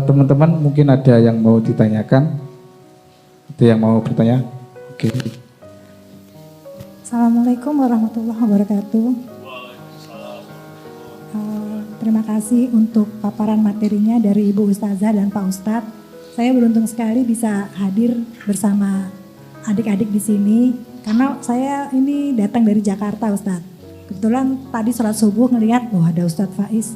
Teman-teman mungkin ada yang mau ditanyakan? Ada yang mau bertanya? Oke. Assalamualaikum warahmatullahi wabarakatuh. Terima kasih untuk paparan materinya dari Ibu Ustazah dan Pak Ustadz. Saya beruntung sekali bisa hadir bersama adik-adik di sini karena saya ini datang dari Jakarta, Ustadz. Kebetulan tadi sholat subuh ngelihat, wah ada Ustadz Faiz,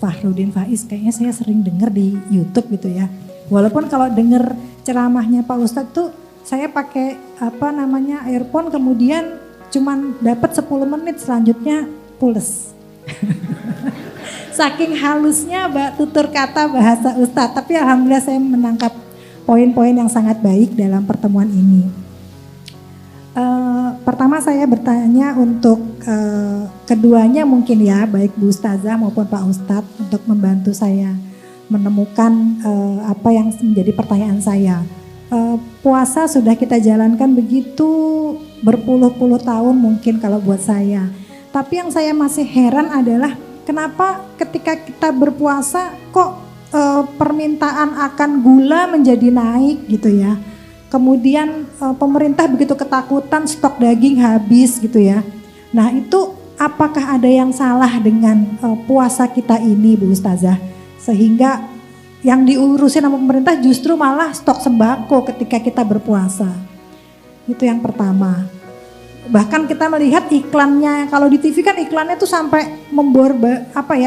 Fahrudin Faiz, kayaknya saya sering dengar di YouTube gitu ya. Walaupun kalau dengar ceramahnya Pak Ustadz tuh saya pakai earphone, kemudian cuman dapat 10 menit, selanjutnya pules. Saking halusnya tutur kata bahasa Ustadz, tapi alhamdulillah saya menangkap poin-poin yang sangat baik dalam pertemuan ini. Pertama saya bertanya untuk keduanya mungkin ya, baik Bu Ustazah maupun Pak Ustadz, untuk membantu saya menemukan apa yang menjadi pertanyaan saya. Puasa sudah kita jalankan begitu berpuluh-puluh tahun mungkin kalau buat saya. Tapi yang saya masih heran adalah kenapa ketika kita berpuasa kok permintaan akan gula menjadi naik gitu ya. Kemudian pemerintah begitu ketakutan stok daging habis gitu ya. Nah itu apakah ada yang salah dengan puasa kita ini Bu Ustazah? Sehingga yang diurusin sama pemerintah justru malah stok sembako ketika kita berpuasa. Itu yang pertama. Bahkan kita melihat iklannya, kalau di TV kan iklannya tuh sampai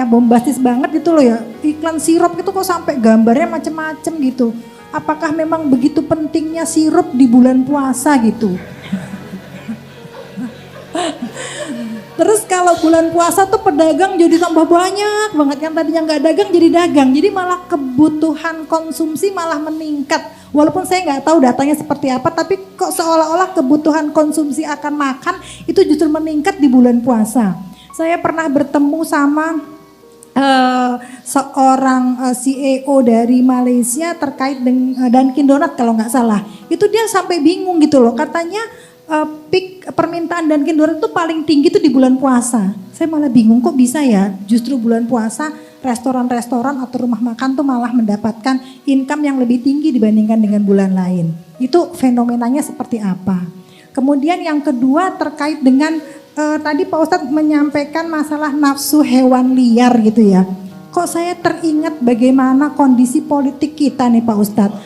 bombastis banget gitu loh ya. Iklan sirup itu kok sampai gambarnya macem-macem gitu. Apakah memang begitu pentingnya sirup di bulan puasa gitu? Terus kalau bulan puasa tuh pedagang jadi tambah banyak banget, yang tadinya nggak dagang jadi dagang, jadi malah kebutuhan konsumsi malah meningkat. Walaupun saya nggak tahu datanya seperti apa, tapi kok seolah-olah kebutuhan konsumsi akan makan itu justru meningkat di bulan puasa. Saya pernah bertemu sama seorang CEO dari Malaysia terkait dengan Dunkin Donut kalau nggak salah. Itu dia sampai bingung gitu loh, katanya peak permintaan Dunkin Donut itu paling tinggi itu di bulan puasa. Saya malah bingung kok bisa ya justru bulan puasa restoran-restoran atau rumah makan tuh malah mendapatkan income yang lebih tinggi dibandingkan dengan bulan lain. Itu fenomenanya seperti apa? Kemudian yang kedua terkait dengan tadi Pak Ustadz menyampaikan masalah nafsu hewan liar gitu ya. Kok saya teringat bagaimana kondisi politik kita nih Pak Ustadz.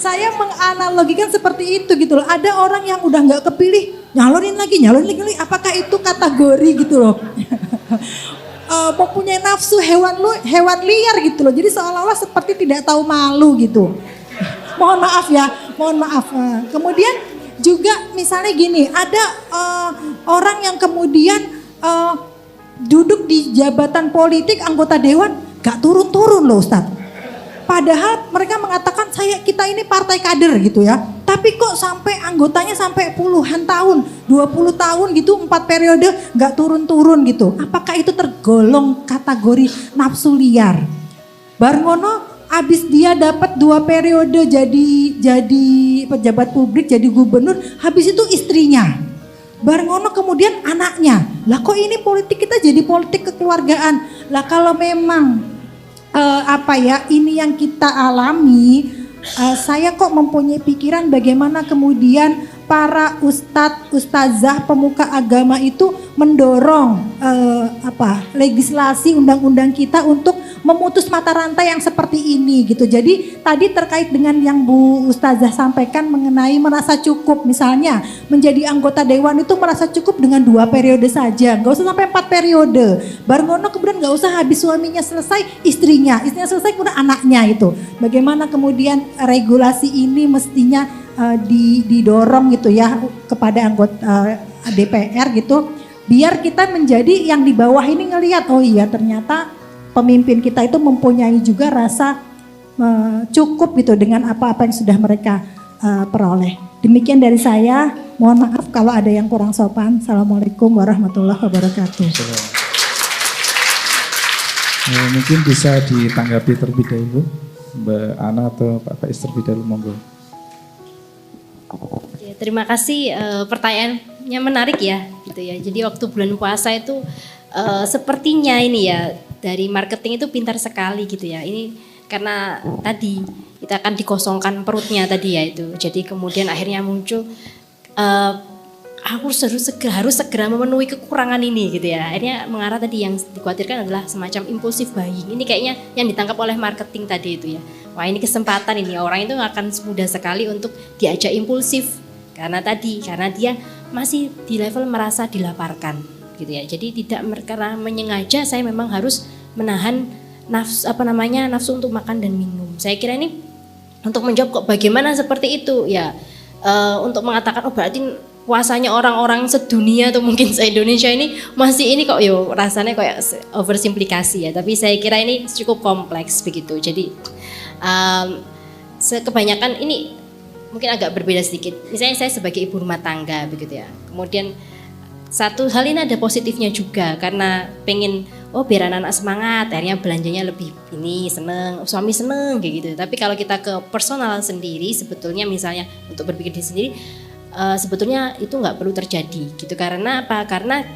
Saya menganalogikan seperti itu gitu loh. Ada orang yang udah nggak kepilih, nyalonin lagi. Apakah itu kategori gitu loh? Mempunyai nafsu hewan liar gitu loh. Jadi seolah-olah seperti tidak tahu malu gitu. Mohon maaf. Kemudian juga misalnya gini, ada orang yang kemudian duduk di jabatan politik anggota dewan, gak turun-turun loh Ustadz. Padahal mereka mengatakan kita ini partai kader gitu ya. Tapi kok sampai anggotanya sampai puluhan tahun, 20 tahun gitu, 4 periode gak turun-turun gitu. Apakah itu tergolong kategori nafsu liar? Barngono abis dia dapat 2 periode jadi pejabat publik, jadi gubernur, habis itu istrinya. Barngono kemudian anaknya. Lah kok ini politik kita jadi politik kekeluargaan. Lah kalau memang ini yang kita alami, saya kok mempunyai pikiran bagaimana kemudian para ustazah pemuka agama itu mendorong legislasi undang-undang kita untuk memutus mata rantai yang seperti ini gitu. Jadi tadi terkait dengan yang Bu Ustazah sampaikan mengenai merasa cukup, misalnya menjadi anggota dewan itu merasa cukup dengan 2 periode saja, nggak usah sampai 4 periode. Barngono kemudian nggak usah habis suaminya selesai, istrinya selesai kemudian anaknya itu. Bagaimana kemudian regulasi ini mestinya didorong gitu ya kepada anggota DPR gitu, biar kita menjadi yang di bawah ini ngelihat, oh iya ternyata pemimpin kita itu mempunyai juga rasa cukup gitu dengan apa-apa yang sudah mereka peroleh. Demikian dari saya, mohon maaf kalau ada yang kurang sopan. Assalamualaikum warahmatullahi wabarakatuh. Mungkin bisa ditanggapi terlebih dahulu Mbak Ana atau Pak Faiz terlebih dahulu, monggo. Ya, terima kasih, pertanyaannya menarik ya gitu ya. Jadi waktu bulan puasa itu sepertinya ini ya dari marketing itu pintar sekali gitu ya. Ini karena tadi kita akan dikosongkan perutnya tadi ya itu. Jadi kemudian akhirnya muncul aku harus segera memenuhi kekurangan ini gitu ya. Akhirnya mengarah tadi yang dikhawatirkan adalah semacam impulsif buying. Ini kayaknya yang ditangkap oleh marketing tadi itu ya. Wah ini kesempatan ini, orang itu akan mudah sekali untuk diajak impulsif. Karena dia masih di level merasa dilaparkan gitu ya. Jadi karena menyengaja saya memang harus menahan nafsu untuk makan dan minum. Saya kira ini untuk menjawab kok bagaimana seperti itu ya, untuk mengatakan oh berarti puasanya orang-orang sedunia atau mungkin se-Indonesia ini masih ini kok yo rasanya kayak oversimplifikasi ya, tapi saya kira ini cukup kompleks begitu. Jadi kebanyakan ini mungkin agak berbeda sedikit. Misalnya saya sebagai ibu rumah tangga begitu ya. Kemudian satu hal ini ada positifnya juga karena pengen biar anak-anak semangat, akhirnya belanjanya lebih ini seneng, suami seneng kayak gitu. Tapi kalau kita ke personal sendiri sebetulnya misalnya untuk berpikir di sendiri sebetulnya itu nggak perlu terjadi gitu. Karena apa? Karena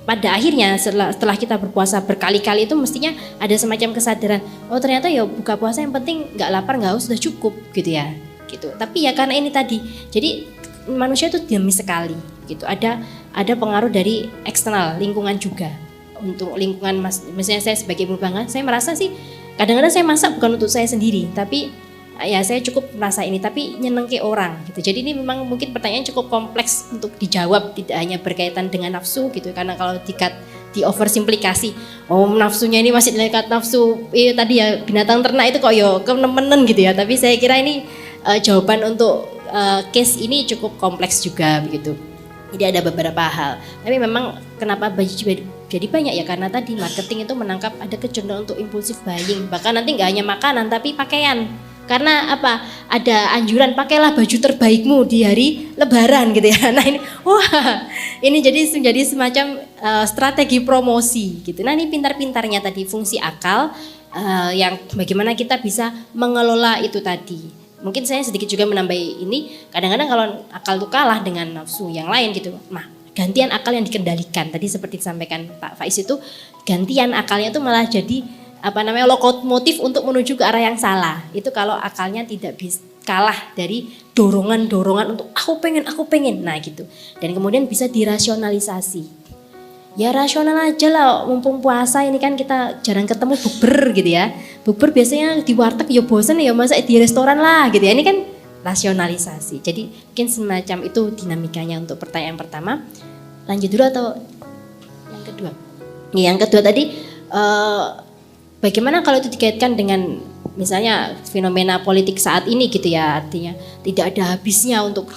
pada akhirnya setelah kita berpuasa berkali-kali itu mestinya ada semacam kesadaran, oh ternyata ya buka puasa yang penting nggak lapar nggak haus sudah cukup gitu ya. Gitu. Tapi ya karena ini tadi, jadi manusia itu dinamis sekali gitu. Ada pengaruh dari eksternal lingkungan juga. Untuk lingkungan misalnya saya sebagai ibu bangga, saya merasa sih kadang-kadang saya masak bukan untuk saya sendiri, tapi ya saya cukup merasa ini, tapi nyeneng ke orang gitu. Jadi ini memang mungkin pertanyaan cukup kompleks untuk dijawab, tidak hanya berkaitan dengan nafsu gitu. Karena kalau di oversimplifikasi, nafsunya ini masih dekat nafsu tadi ya binatang ternak itu kok yo kenemenen gitu ya. Tapi saya kira ini jawaban untuk case ini cukup kompleks juga begitu. Jadi ada beberapa hal. Tapi memang kenapa jadi banyak ya karena tadi marketing itu menangkap ada kecenderungan untuk impulsif buying. Bahkan nanti nggak hanya makanan tapi pakaian. Karena apa? Ada anjuran pakailah baju terbaikmu di hari Lebaran gitu ya. Nah ini jadi semacam strategi promosi gitu. Nah ini pintar-pintarnya tadi fungsi akal yang bagaimana kita bisa mengelola itu tadi. Mungkin saya sedikit juga menambah ini, kadang-kadang kalau akal itu kalah dengan nafsu yang lain gitu. Nah, gantian akal yang dikendalikan. Tadi seperti disampaikan Pak Faiz itu, gantian akalnya itu malah jadi lokomotif untuk menuju ke arah yang salah. Itu kalau akalnya tidak bisa kalah dari dorongan-dorongan untuk aku pengen. Nah gitu. Dan kemudian bisa dirasionalisasi. Ya rasional aja lah, mumpung puasa ini kan kita jarang ketemu bukber gitu ya. Bukber biasanya di warteg ya bosen ya, masa di restoran lah gitu ya. Ini kan rasionalisasi. Jadi mungkin semacam itu dinamikanya untuk pertanyaan pertama. Lanjut dulu atau yang kedua? Yang kedua tadi bagaimana kalau itu dikaitkan dengan misalnya fenomena politik saat ini gitu ya, artinya tidak ada habisnya untuk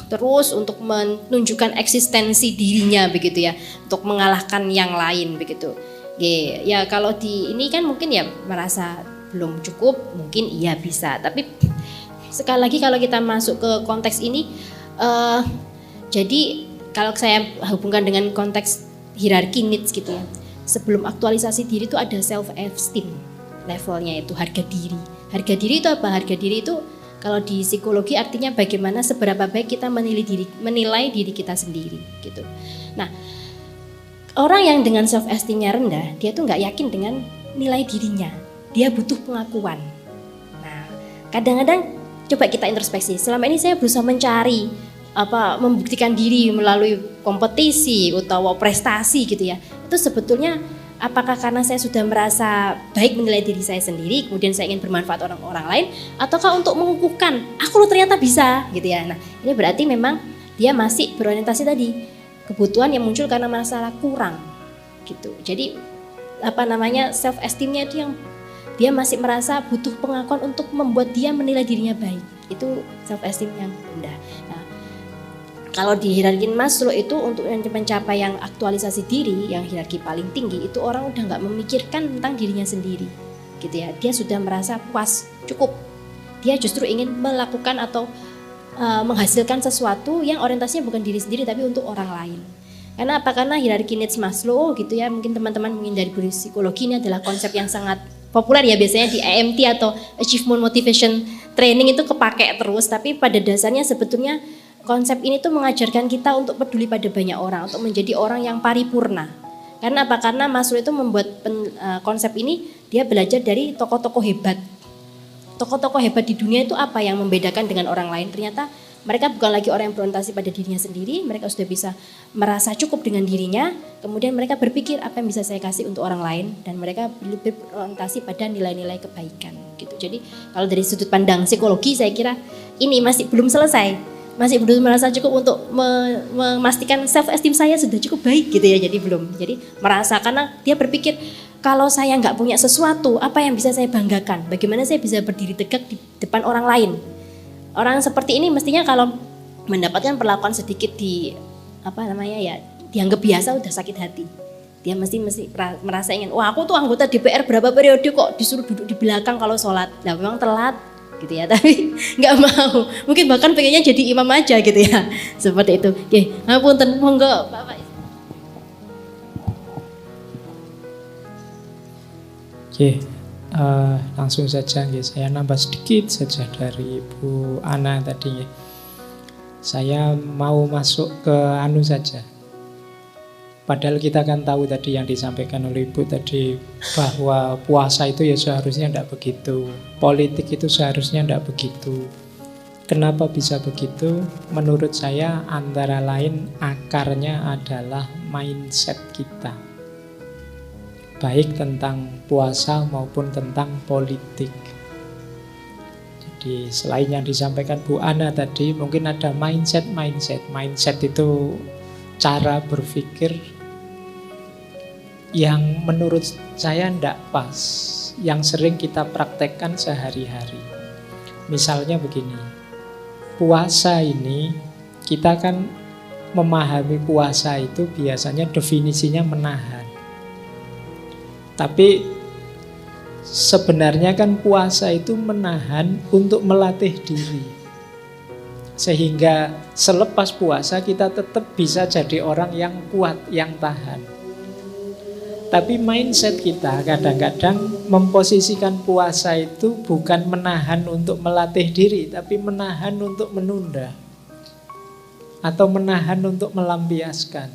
menunjukkan eksistensi dirinya begitu ya, untuk mengalahkan yang lain begitu. Ya kalau di ini kan mungkin ya merasa belum cukup, mungkin iya bisa, tapi sekali lagi kalau kita masuk ke konteks ini, jadi kalau saya hubungkan dengan konteks hierarki needs gitu ya, sebelum aktualisasi diri itu ada self esteem levelnya, itu harga diri. Harga diri itu apa? Harga diri itu kalau di psikologi artinya bagaimana seberapa baik kita menilai diri kita sendiri gitu. Nah, orang yang dengan self esteemnya rendah, dia tuh nggak yakin dengan nilai dirinya. Dia butuh pengakuan. Nah, kadang-kadang coba kita introspeksi. Selama ini saya berusaha mencari membuktikan diri melalui kompetisi atau prestasi gitu ya. Itu sebetulnya apakah karena saya sudah merasa baik menilai diri saya sendiri, kemudian saya ingin bermanfaat orang lain, ataukah untuk mengukuhkan, aku ternyata bisa gitu ya. Nah ini berarti memang dia masih berorientasi tadi, kebutuhan yang muncul karena merasa kurang gitu. Jadi self esteemnya itu yang dia masih merasa butuh pengakuan untuk membuat dia menilai dirinya baik. Itu self esteem yang rendah. Nah, kalau di hierarki Maslow itu untuk mencapai yang aktualisasi diri, yang hierarki paling tinggi itu orang udah nggak memikirkan tentang dirinya sendiri, gitu ya. Dia sudah merasa puas, cukup. Dia justru ingin melakukan atau menghasilkan sesuatu yang orientasinya bukan diri sendiri tapi untuk orang lain. Karena apa? Karena hierarki needs Maslow gitu ya. Mungkin teman-teman dari psikologi ini adalah konsep yang sangat populer ya, biasanya di AMT atau Achievement Motivation Training itu kepake terus. Tapi pada dasarnya sebetulnya konsep ini tuh mengajarkan kita untuk peduli pada banyak orang, untuk menjadi orang yang paripurna. Karena apa? Karena Maslow itu membuat konsep ini, dia belajar dari tokoh-tokoh hebat. Tokoh-tokoh hebat di dunia itu apa yang membedakan dengan orang lain? Ternyata mereka bukan lagi orang yang berorientasi pada dirinya sendiri, mereka sudah bisa merasa cukup dengan dirinya, kemudian mereka berpikir apa yang bisa saya kasih untuk orang lain, dan mereka berorientasi pada nilai-nilai kebaikan gitu. Jadi kalau dari sudut pandang psikologi saya kira ini masih belum selesai, masih belum merasa cukup untuk memastikan self esteem saya sudah cukup baik gitu ya. Jadi belum, jadi merasa, karena dia berpikir kalau saya nggak punya sesuatu, apa yang bisa saya banggakan? Bagaimana saya bisa berdiri tegak di depan orang lain? Orang seperti ini mestinya kalau mendapatkan perlakuan sedikit dianggap biasa udah sakit hati. Dia mesti merasa ingin, wah aku tuh anggota DPR berapa periode kok disuruh duduk di belakang kalau sholat. Nah memang telat gitu ya, tapi nggak mau. Mungkin bahkan pengennya jadi imam aja gitu ya. Seperti itu. Oke, ngapunten monggo Bapak. Oke, langsung saja saya nambah sedikit saja dari Bu Ana tadi. Saya mau masuk ke saja. Padahal kita kan tahu tadi yang disampaikan oleh Ibu tadi, bahwa puasa itu ya seharusnya tidak begitu, politik itu seharusnya tidak begitu. Kenapa bisa begitu? Menurut saya antara lain akarnya adalah mindset kita, baik tentang puasa maupun tentang politik. Jadi selain yang disampaikan Bu Ana tadi, mungkin ada mindset itu cara berpikir yang menurut saya tidak pas, yang sering kita praktekkan sehari-hari. Misalnya begini, puasa ini kita kan memahami puasa itu biasanya definisinya menahan. Tapi sebenarnya kan puasa itu menahan untuk melatih diri. Sehingga selepas puasa kita tetap bisa jadi orang yang kuat, yang tahan. Tapi mindset kita kadang-kadang memposisikan puasa itu bukan menahan untuk melatih diri, tapi menahan untuk menunda. Atau menahan untuk melampiaskan.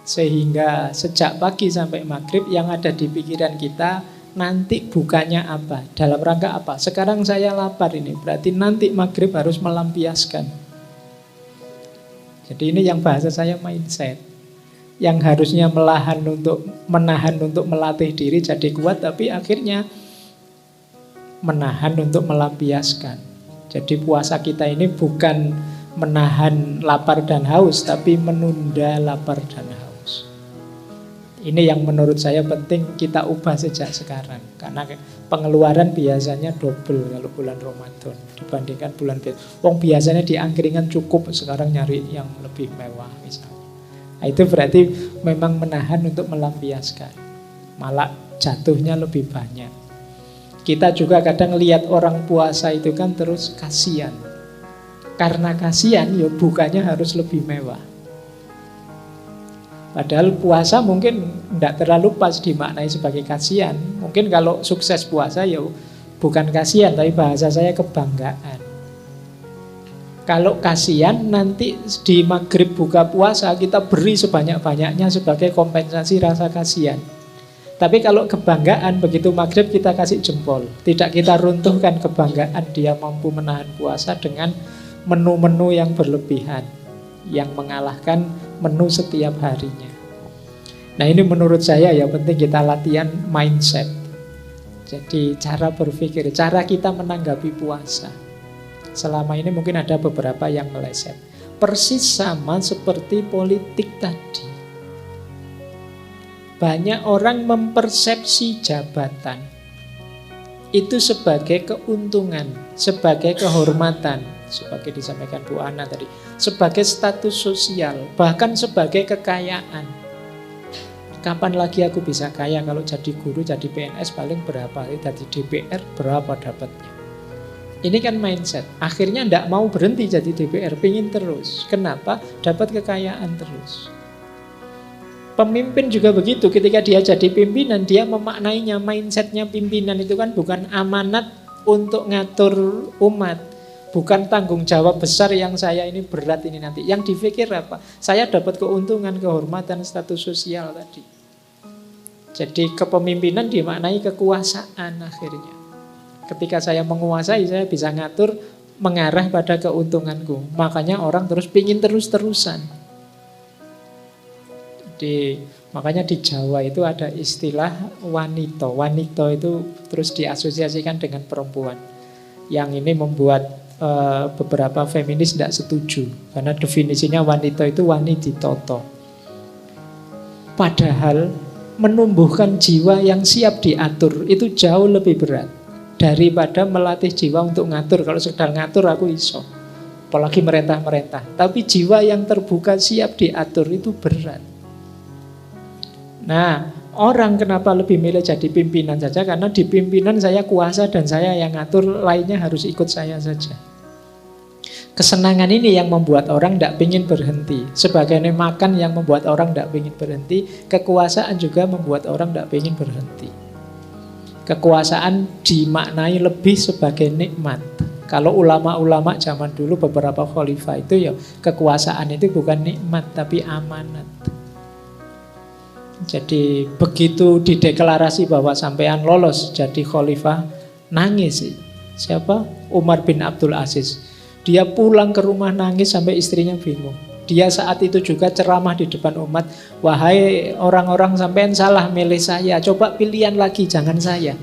Sehingga sejak pagi sampai maghrib yang ada di pikiran kita, nanti bukanya apa, dalam rangka apa. Sekarang saya lapar ini, berarti nanti maghrib harus melampiaskan. Jadi ini yang bahasa saya mindset. Yang harusnya menahan untuk melatih diri jadi kuat, tapi akhirnya menahan untuk melampiaskan. Jadi puasa kita ini bukan menahan lapar dan haus, tapi menunda lapar dan haus. Ini yang menurut saya penting kita ubah sejak sekarang. Karena pengeluaran biasanya double kalau bulan Ramadan dibandingkan bulan biasa. Wong biasanya di angkringan cukup, sekarang nyari yang lebih mewah misalnya. Nah, itu berarti memang menahan untuk melampiaskan. Malah jatuhnya lebih banyak. Kita juga kadang lihat orang puasa itu kan terus kasihan. Karena kasihan ya bukannya harus lebih mewah. Padahal puasa mungkin tidak terlalu pas dimaknai sebagai kasihan. Mungkin kalau sukses puasa ya bukan kasihan, tapi bahasa saya kebanggaan. Kalau kasihan nanti di maghrib buka puasa kita beri sebanyak-banyaknya sebagai kompensasi rasa kasihan. Tapi kalau kebanggaan begitu maghrib kita kasih jempol. Tidak kita runtuhkan kebanggaan dia mampu menahan puasa dengan menu-menu yang berlebihan, yang mengalahkan menu setiap harinya. Nah ini menurut saya ya penting kita latihan mindset. Jadi cara berpikir, cara kita menanggapi puasa. Selama ini mungkin ada beberapa yang meleset. Persis sama seperti politik tadi. Banyak orang mempersepsi jabatan itu sebagai keuntungan, sebagai kehormatan, sebagai disampaikan Bu Ana tadi, sebagai status sosial, bahkan sebagai kekayaan. Kapan lagi aku bisa kaya kalau jadi guru, jadi PNS paling berapa, jadi DPR berapa dapatnya. Ini kan mindset. Akhirnya tidak mau berhenti jadi DPR, pingin terus. Kenapa? Dapat kekayaan terus. Pemimpin juga begitu. Ketika dia jadi pimpinan, dia memaknainya, mindsetnya pimpinan itu kan bukan amanat untuk ngatur umat. Bukan tanggung jawab besar yang saya ini berat ini nanti. Yang dipikir apa? Saya dapat keuntungan, kehormatan, status sosial tadi. Jadi kepemimpinan dimaknai kekuasaan akhirnya. Ketika saya menguasai, saya bisa ngatur mengarah pada keuntunganku. Makanya orang terus pingin terus-terusan. Makanya di Jawa itu ada istilah wanito. Wanito itu terus diasosiasikan dengan perempuan. Yang ini membuat beberapa feminis tidak setuju. Karena definisinya wanito itu wani ditoto. Padahal menumbuhkan jiwa yang siap diatur itu jauh lebih berat daripada melatih jiwa untuk ngatur. Kalau sekedar ngatur aku iso, apalagi merentah-merentah. Tapi jiwa yang terbuka siap diatur itu berat. Nah, orang kenapa lebih milih jadi pimpinan saja? Karena di pimpinan saya kuasa dan saya yang ngatur, lainnya harus ikut saya saja. Kesenangan ini yang membuat orang tidak ingin berhenti. Sebagaimana makan yang membuat orang tidak ingin berhenti, kekuasaan juga membuat orang tidak ingin berhenti. Kekuasaan dimaknai lebih sebagai nikmat. Kalau ulama-ulama zaman dulu, beberapa khalifah itu ya, kekuasaan itu bukan nikmat tapi amanat. Jadi begitu dideklarasi bahwa sampean lolos jadi khalifah, nangis. Siapa? Umar bin Abdul Aziz. Dia pulang ke rumah nangis sampai istrinya bingung. Dia saat itu juga ceramah di depan umat, wahai orang-orang, sampean salah milih saya, coba pilihan lagi, jangan saya.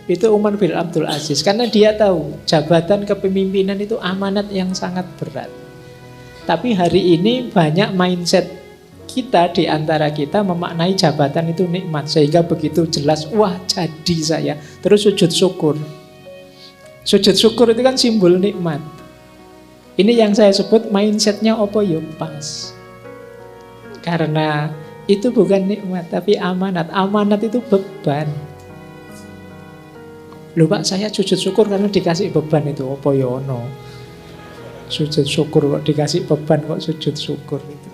Itu Umar bin Abdul Aziz. Karena dia tahu jabatan kepemimpinan itu amanat yang sangat berat. Tapi hari ini banyak mindset kita di antara kita memaknai jabatan itu nikmat, sehingga begitu jelas, wah jadi saya, terus sujud syukur. Sujud syukur itu kan simbol nikmat. Ini yang saya sebut mindsetnya opo yo pas. Karena itu bukan nikmat tapi amanat. Amanat itu beban. Loh Pak, saya sujud syukur karena dikasih beban itu, opo yo no. Sujud syukur kok dikasih beban, kok sujud syukur itu.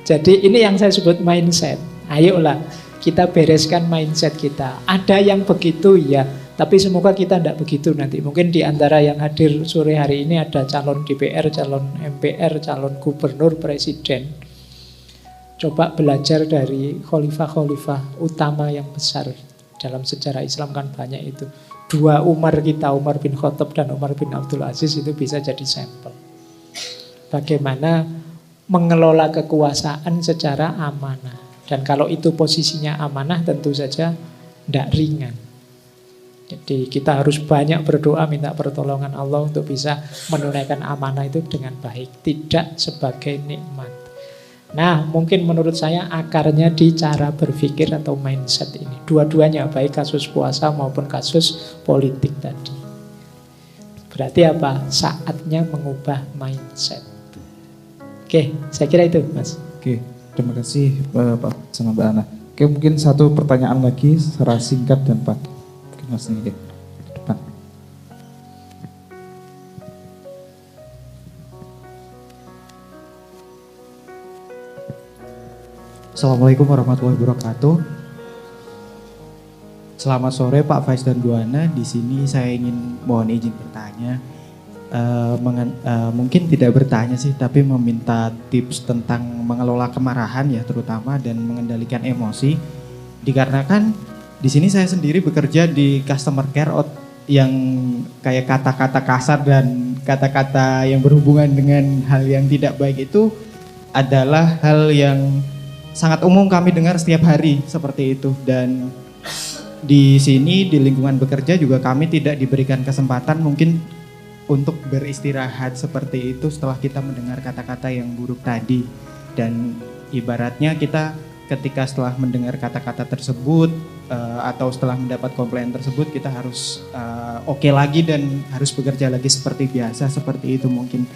Jadi ini yang saya sebut mindset. Ayolah kita bereskan mindset kita. Ada yang begitu ya, tapi semoga kita tidak begitu nanti. Mungkin di antara yang hadir sore hari ini ada calon DPR, calon MPR, calon gubernur, presiden. Coba belajar dari khalifah-khalifah utama yang besar. Dalam sejarah Islam kan banyak itu. Dua Umar kita, Umar bin Khattab dan Umar bin Abdul Aziz, itu bisa jadi sampel. Bagaimana mengelola kekuasaan secara amanah. Dan kalau itu posisinya amanah, tentu saja tidak ringan. Jadi kita harus banyak berdoa, minta pertolongan Allah untuk bisa menunaikan amanah itu dengan baik, tidak sebagai nikmat. Nah, mungkin menurut saya akarnya di cara berpikir atau mindset ini. Dua-duanya, baik kasus puasa maupun kasus politik tadi. Berarti apa? Saatnya mengubah mindset. Oke, saya kira itu, Mas. Oke, terima kasih Pak sama Mbak Ana. Oke, mungkin satu pertanyaan lagi secara singkat dan Pak. Mungkin Mas ini deh, depan. Assalamualaikum warahmatullahi wabarakatuh. Selamat sore Pak Faiz dan Bu Ana. Di sini saya ingin mohon izin bertanya. Mungkin tidak bertanya sih, tapi meminta tips tentang mengelola kemarahan ya, terutama, dan mengendalikan emosi. Dikarenakan di sini saya sendiri bekerja di customer care yang kayak kata-kata kasar dan kata-kata yang berhubungan dengan hal yang tidak baik itu adalah hal yang sangat umum kami dengar setiap hari seperti itu. Dan di sini di lingkungan bekerja juga kami tidak diberikan kesempatan mungkin untuk beristirahat seperti itu setelah kita mendengar kata-kata yang buruk tadi. Dan ibaratnya kita ketika setelah mendengar kata-kata tersebut atau setelah mendapat komplain tersebut, kita harus oke lagi dan harus bekerja lagi seperti biasa, seperti itu. Mungkin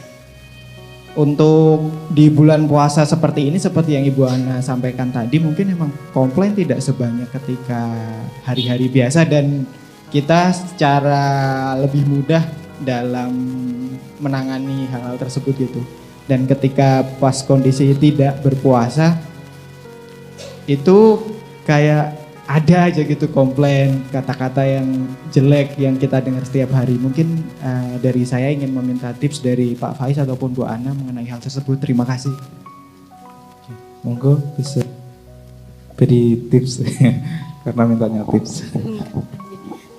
untuk di bulan puasa seperti ini, seperti yang Ibu Ana sampaikan tadi, mungkin memang komplain tidak sebanyak ketika hari-hari biasa dan kita secara lebih mudah dalam menangani hal-hal tersebut gitu. Dan ketika pas kondisi tidak berpuasa itu kayak ada aja gitu komplain, kata-kata yang jelek yang kita dengar setiap hari. Mungkin dari saya ingin meminta tips dari Pak Faiz ataupun Bu Ana mengenai hal tersebut. Terima kasih. Monggo bisa beri tips karena mintanya tips.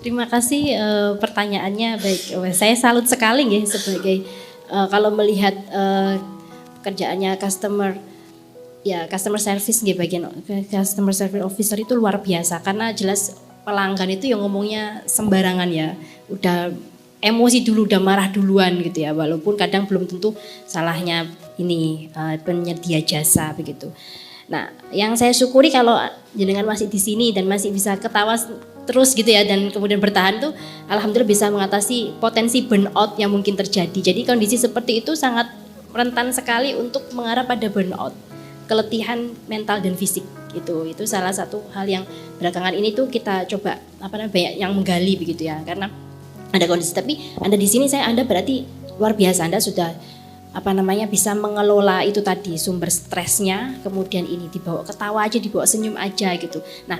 Terima kasih pertanyaannya. Baik, saya salut sekali ya sebagai kalau melihat kerjaannya customer service nggih, bagian customer service officer itu luar biasa karena jelas pelanggan itu yang ngomongnya sembarangan ya. Udah emosi dulu, udah marah duluan gitu ya, walaupun kadang belum tentu salahnya ini penyedia jasa begitu. Nah, yang saya syukuri kalau jenengan masih di sini dan masih bisa ketawa terus gitu ya dan kemudian bertahan tuh alhamdulillah bisa mengatasi potensi burnout yang mungkin terjadi. Jadi kondisi seperti itu sangat rentan sekali untuk mengarah pada burnout, keletihan mental dan fisik itu salah satu hal yang belakangan ini tuh kita coba banyak yang menggali begitu ya, karena ada kondisi. Tapi Anda di sini Anda berarti luar biasa, Anda sudah bisa mengelola itu tadi sumber stresnya, kemudian ini dibawa ketawa aja, dibawa senyum aja gitu. Nah,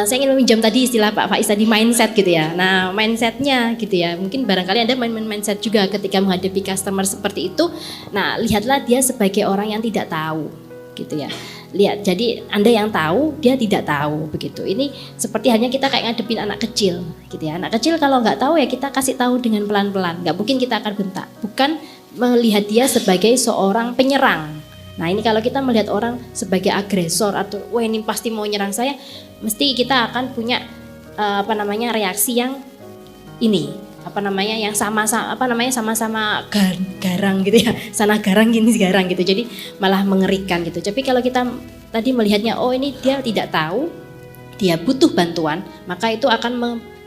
saya ingin meminjam tadi istilah Pak Faiz tadi mindset gitu ya. Nah, mindsetnya gitu ya, mungkin barangkali Anda main mindset juga ketika menghadapi customer seperti itu. Nah, lihatlah dia sebagai orang yang tidak tahu gitu ya. Lihat, jadi Anda yang tahu, dia tidak tahu begitu. Ini seperti hanya kita kayak ngadepin anak kecil gitu ya. Anak kecil kalau nggak tahu ya kita kasih tahu dengan pelan-pelan. Nggak mungkin kita akan bentak. Bukan melihat dia sebagai seorang penyerang. Nah, ini kalau kita melihat orang sebagai agresor atau wah ini pasti mau nyerang saya, mesti kita akan punya reaksi yang ini yang sama-sama garang gitu ya, sana garang gini garang gitu, jadi malah mengerikan gitu. Tapi kalau kita tadi melihatnya oh ini dia tidak tahu, dia butuh bantuan, maka itu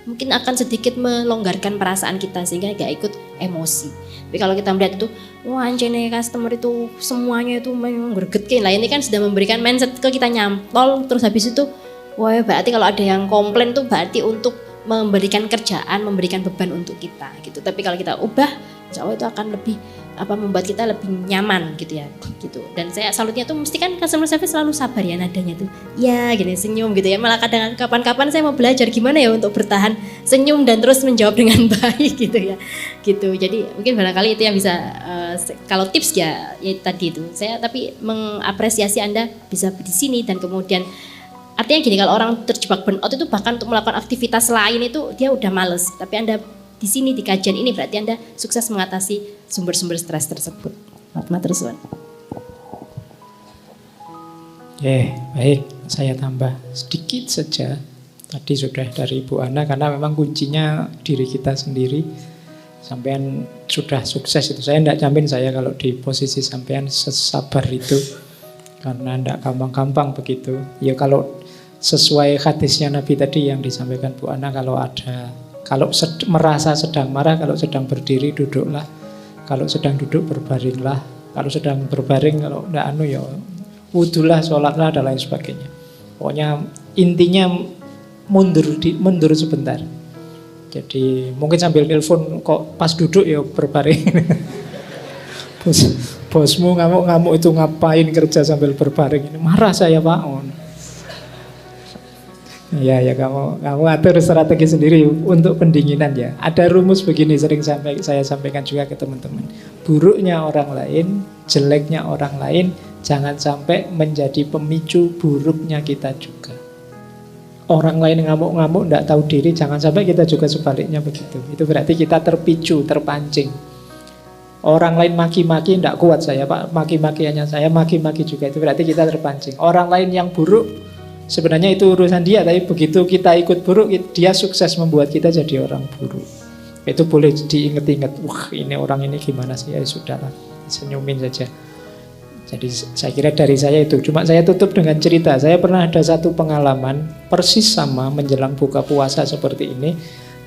mungkin akan sedikit melonggarkan perasaan kita sehingga gak ikut emosi. Tapi kalau kita melihat itu, wah anjene customer itu semuanya itu memang gregetkin lah, ini kan sudah memberikan mindset ke kita nyampol, terus habis itu wah berarti kalau ada yang komplain tuh berarti untuk memberikan kerjaan, memberikan beban untuk kita gitu. Tapi kalau kita ubah, insya Allah itu akan lebih membuat kita lebih nyaman gitu ya gitu. Dan saya salutnya tuh mesti kan customer service selalu sabar ya nadanya tuh ya gini, senyum gitu ya. Malah kadang kapan-kapan saya mau belajar gimana ya untuk bertahan senyum dan terus menjawab dengan baik gitu ya gitu. Jadi mungkin barangkali itu yang bisa kalau tips ya tadi itu saya tapi mengapresiasi Anda bisa di sini. Dan kemudian artinya gini, kalau orang terjebak burnout itu bahkan untuk melakukan aktivitas lain itu dia udah males, tapi Anda di sini di kajian ini berarti Anda sukses mengatasi sumber-sumber stres tersebut. Matur suwun. Baik, saya tambah sedikit saja. Tadi sudah dari Ibu Ana, karena memang kuncinya diri kita sendiri. Sampean sudah sukses itu. Saya tidak jamin saya kalau di posisi sampean sesabar itu, karena tidak gampang-gampang begitu. Ya kalau sesuai hadisnya Nabi tadi yang disampaikan Bu Ana, kalau merasa sedang marah, kalau sedang berdiri duduklah, kalau sedang duduk berbaringlah, kalau sedang berbaring kalau tidak ya wudulah, sholatlah dan lain sebagainya. Pokoknya intinya mundur sebentar. Jadi mungkin sambil telepon kok pas duduk ya berbaring. Bosmu ngamuk-ngamuk itu ngapain kerja sambil berbaring? Ini marah saya Pak. Ya kamu atur strategi sendiri untuk pendinginan ya. Ada rumus begini sering saya sampaikan juga ke teman-teman. Buruknya orang lain, jeleknya orang lain jangan sampai menjadi pemicu buruknya kita juga. Orang lain ngamuk-ngamuk tidak tahu diri, jangan sampai kita juga sebaliknya begitu. Itu berarti kita terpicu, terpancing. Orang lain maki-maki tidak kuat saya Pak, maki-makiannya saya maki-maki juga, itu berarti kita terpancing. Orang lain yang buruk sebenarnya itu urusan dia, tapi begitu kita ikut buruk, dia sukses membuat kita jadi orang buruk. Itu boleh diingat-ingat. Wah ini orang ini gimana sih? Ya sudahlah, senyumin saja. Jadi saya kira dari saya itu. Cuma saya tutup dengan cerita. Saya pernah ada satu pengalaman persis sama menjelang buka puasa seperti ini.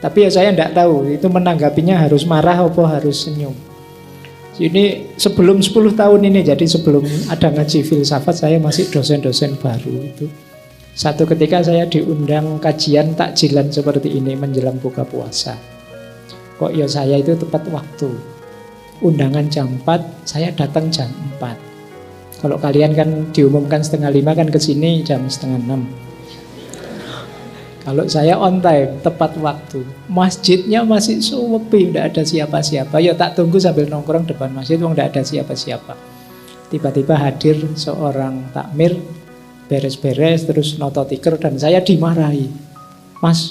Tapi ya saya tidak tahu itu menanggapinya harus marah atau harus senyum. Ini sebelum 10 tahun ini, jadi sebelum ada ngaji filsafat, saya masih dosen-dosen baru itu. Satu ketika saya diundang kajian takjilan seperti ini menjelang buka puasa. Kok ya saya itu tepat waktu. Undangan jam 4, saya datang jam 4. Kalau kalian kan diumumkan 4:30 kan ke sini jam 4:30. Kalau saya on time, tepat waktu. Masjidnya masih sepi, tidak ada siapa-siapa. Ya tak tunggu sambil nongkrong depan masjid, wong tidak ada siapa-siapa. Tiba-tiba hadir seorang takmir, beres-beres, terus noto tiker, dan saya dimarahi. Mas,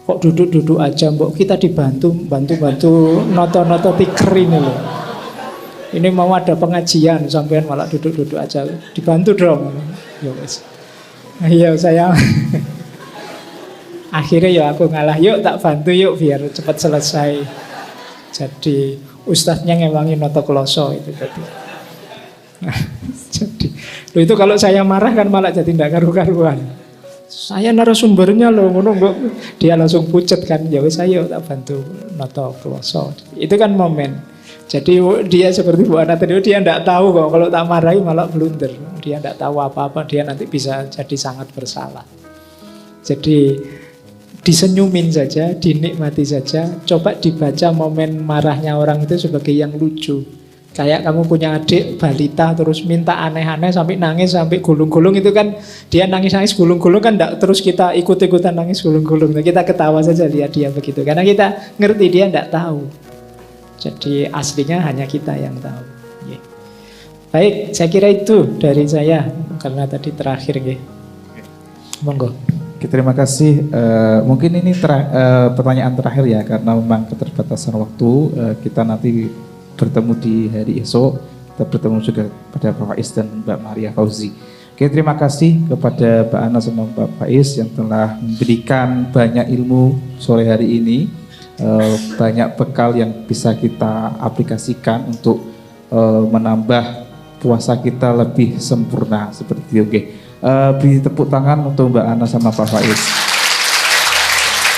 kok duduk-duduk aja, mbok kita dibantu, bantu noto-noto tiker ini loh. Ini mau ada pengajian, sampean malah duduk-duduk aja, dibantu dong. Ya wes. Iya saya. Akhirnya ya aku ngalah, yuk tak bantu yuk biar cepat selesai. Jadi ustadznya ngewangi noto kloso itu tadi. Jadi itu kalau saya marah kan malah jadi tidak karu-karuan. Saya narasumbernya loh, dia langsung pucet kan, ya wes ayo tak bantu noto kloso. Itu kan momen. Jadi dia seperti Bu Ana tadi, dia tidak tahu kok kalau tak marahi malah blunder. Dia tidak tahu apa-apa, dia nanti bisa jadi sangat bersalah. Jadi disenyumin saja, dinikmati saja. Coba dibaca momen marahnya orang itu sebagai yang lucu. Kayak kamu punya adik balita terus minta aneh-aneh sampai nangis, sampai gulung-gulung, itu kan dia nangis-nangis gulung-gulung kan enggak terus kita ikut-ikutan nangis gulung-gulung. Nah, kita ketawa saja lihat dia begitu karena kita ngerti dia enggak tahu. Jadi aslinya hanya kita yang tahu. Yeah. Baik, saya kira itu dari saya karena tadi terakhir nggih. Monggo. Oke, terima kasih. Mungkin ini pertanyaan terakhir ya, karena memang keterbatasan waktu. Kita nanti bertemu di hari esok. Kita bertemu juga pada Pak Faiz dan Mbak Maria Fauzi. Oke, terima kasih kepada Mbak Ana sama Mbak Faiz yang telah memberikan banyak ilmu sore hari ini. Banyak bekal yang bisa kita aplikasikan untuk menambah puasa kita lebih sempurna seperti itu. Oke. Beri tepuk tangan untuk Mbak Ana sama Pak Faiz.